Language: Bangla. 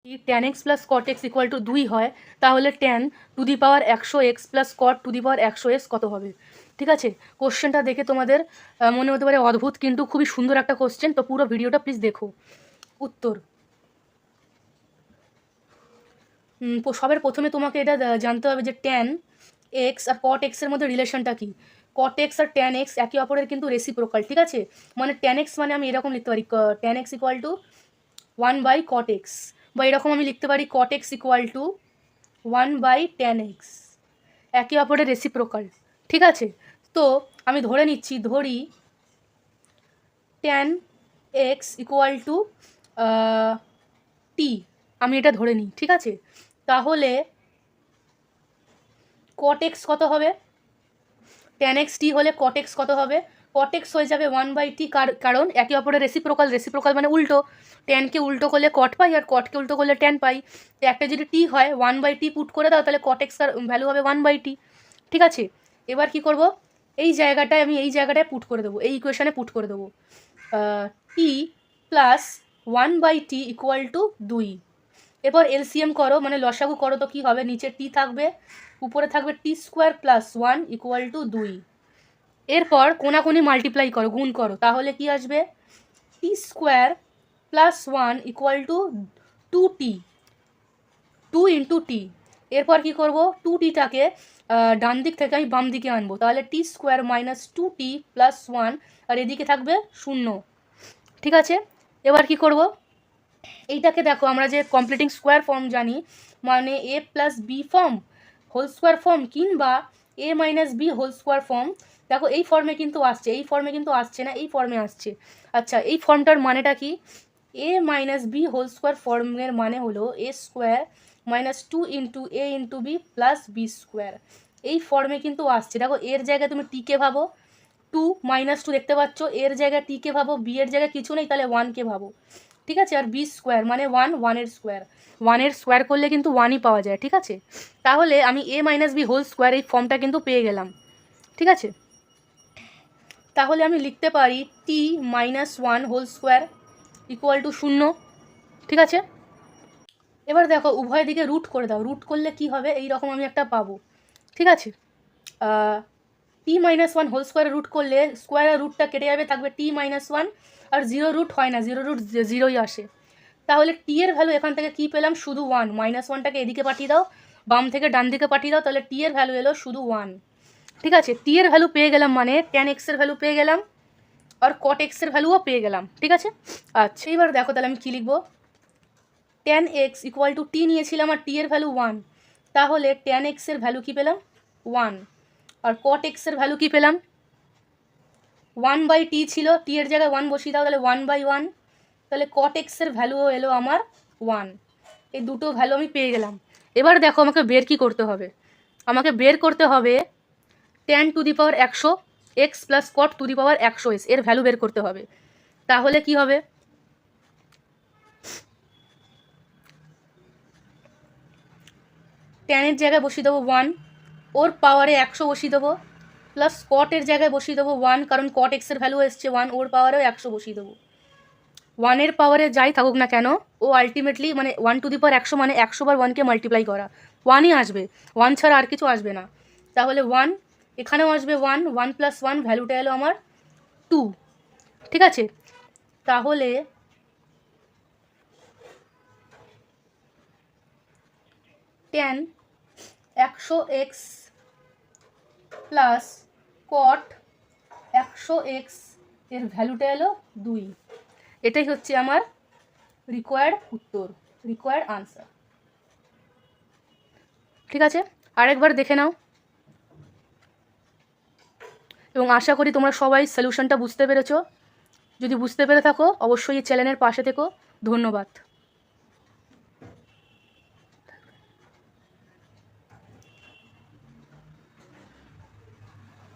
tan x plus cot x equal to 2 হয়, তাহলে tan to the power 100x plus cot to the power 100s কত হবে? ঠিক আছে, কোশ্চেনটা দেখে তোমাদের মনে হতে পারে অদ্ভুত, কিন্তু খুবই সুন্দর একটা কোশ্চেন। তো পুরো ভিডিওটা প্লিজ দেখো। উত্তর, সবার প্রথমে তোমাকে এটা জানতে হবে যে tan x আর cot x এর মধ্যে রিলেশনটা কি। cot x আর tan x একে অপরের কিন্তু রেসিপ্রোকাল, ঠিক আছে। মানে tan x মানে আমি এরকম লিখতে পারি tan x equal to 1/cot x, বা এরকম আমি লিখতে পারি cot x equal to 1/tan x, একে অপরের রেসিপ্রোকাল, ঠিক আছে। তো আমি ধরে নিচ্ছি, ধরি tan x equal to t, আমি এটা ধরে নিই, ঠিক আছে। তাহলে cot x কত হবে? tan x t হলে cot x কত হবে? cot x হয়ে যাবে 1/t, কারণ একে অপরের রেসিপ্রোকাল, রেসিপ্রোকাল মানে উল্টো, ট্যানকে উল্টো করলে cot পাই আর cotকে উল্টো করলে tan পাই। তো একটা যদি t হয় 1/t পুট করে দাও, তাহলে cot x এর ভ্যালু হবে 1/t, ঠিক আছে। এবার কি করব, এই জায়গাটায় আমি এই জায়গাটায় পুট করে দেবো, এই ইকুয়েশানে পুট করে দেবো t plus 1/t equal to 2। এরপর এলসিএম করো, মানে লসাগু করো, তো কী হবে, নিচে t থাকবে, উপরে থাকবে t square plus 1 equal two 2। এরপর কোনাকুনি মাল্টিপ্লাই করো, গুণ করো, তাহলে কি আসবে, t square plus 1 equal to 2t, 2 into T. এরপর কী করবো, 2tটাকে ডান দিক থেকে আমি বাম দিকে আনবো, তাহলে t square minus 2t plus 1, আর এদিকে থাকবে 0, ঠিক আছে। এবার কি করব, এইটাকে দেখো, আমরা যে কমপ্লিটিং স্কোয়ার ফর্ম জানি, মানে a plus B form whole square form, কিংবা a minus B whole square form, দেখো এই ফর্মে কিন্তু আসছে, এই ফর্মে কিন্তু আসছে না, এই ফর্মে আসছে। আচ্ছা, এই ফর্মটার মানেটা কি, a minus B whole square ফর্মের মানে হলো a square minus 2 into a into B plus B square, এই ফর্মে কিন্তু আসছে। দেখো এর জায়গায় তুমি টিকে ভাবো, 2 মাইনাস 2 দেখতে পাচ্ছ, এর জায়গায় টিকে ভাবো, বি এর জায়গায় কিছু নেই, তাহলে 1কে ভাবো, ঠিক আছে। আর বি স্কোয়ার মানে 1, 1-এর স্কোয়ার, 1-এর স্কোয়ার করলে কিন্তু 1ই পাওয়া যায়, ঠিক আছে। তাহলে আমি a minus B whole square এই ফর্মটা কিন্তু পেয়ে গেলাম, ঠিক আছে। তাহলে আমি লিখতে পারি t minus 1 whole square equal to 0, ঠিক আছে। এবার দেখো উভয় দিকে রুট করে দাও, রুট করলে কি হবে, এই রকম আমি একটা পাবো, ঠিক আছে। টি মাইনাস 1 হোল স্কোয়ারে রুট করলে স্কোয়ারের রুটটা কেটে যাবে, থাকবে টি মাইনাস 1, আর 0 রুট হয় না, 0 রুট 0ই আসে। তাহলে টি এর ভ্যালু এখান থেকে কী পেলাম, শুধু 1, মাইনাস 1টাকে এদিকে পাঠিয়ে দাও, বাম থেকে ডান দিকে পাঠিয়ে দাও, তাহলে টি এর ভ্যালু এলো শুধু 1, ঠিক আছে। টি এর ভ্যালু পেয়ে গেলাম, মানে tan x এর ভ্যালু পেয়ে গেলাম, আর cot x এর ভ্যালুও পেয়ে গেলাম, ঠিক আছে। আচ্ছা, এবার দেখো তাহলে আমি কী লিখবো, tan x ইকুয়াল টু টি নিয়েছিলাম, আর টি এর ভ্যালু 1, তাহলে tan x এর ভ্যালু কী পেলাম 1, আর cot x এর ভ্যালু কী পেলাম 1/t ছিল, টি এর জায়গায় 1 বসিয়ে দাও, তাহলে 1/1, তাহলে cot x এর ভ্যালুও এলো আমার 1। এই দুটো ভ্যালু আমি পেয়ে গেলাম। এবার দেখো আমাকে বের কী করতে হবে, আমাকে বের করতে হবে tan to the power 100 x plus cot to the power 100s এর ভ্যালু বের করতে হবে। তাহলে কি হবে, ট্যানের জায়গায় বসিয়ে দেবো 1, ওর পাওয়ারে 100 বসিয়ে দেবো, প্লাস কটের জায়গায় বসিয়ে দেবো 1, কারণ cot x এর ভ্যালু এসছে 1, ওর পাওয়ারেও 100 বসিয়ে দেবো। 1-এর পাওয়ারে যাই থাকুক না কেন, ও আলটিমেটলি মানে 1 টু দি পাওয়ার 100 মানে 100 বার 1কে মাল্টিপ্লাই করা, 1ই আসবে, 1 ছাড়া আর কিছু আসবে না। তাহলে 1 এখানেও আসবে, 1, 1 প্লাস 1 ভ্যালুটা এলো আমার 2, ঠিক আছে। তাহলে tan 100x plus cot 100x এর ভ্যালুটা এলো 2, এটাই হচ্ছে আমার রিকোয়ার্ড উত্তর, রিকোয়ার্ড আনসার, ঠিক আছে। আরেকবার দেখে নাও, এবং আশা করি তোমরা সবাই সলিউশনটা বুঝতে পেরেছো। যদি বুঝতে পেরে থাকো অবশ্যই এই চ্যানেলের পাশে থেকো। ধন্যবাদ।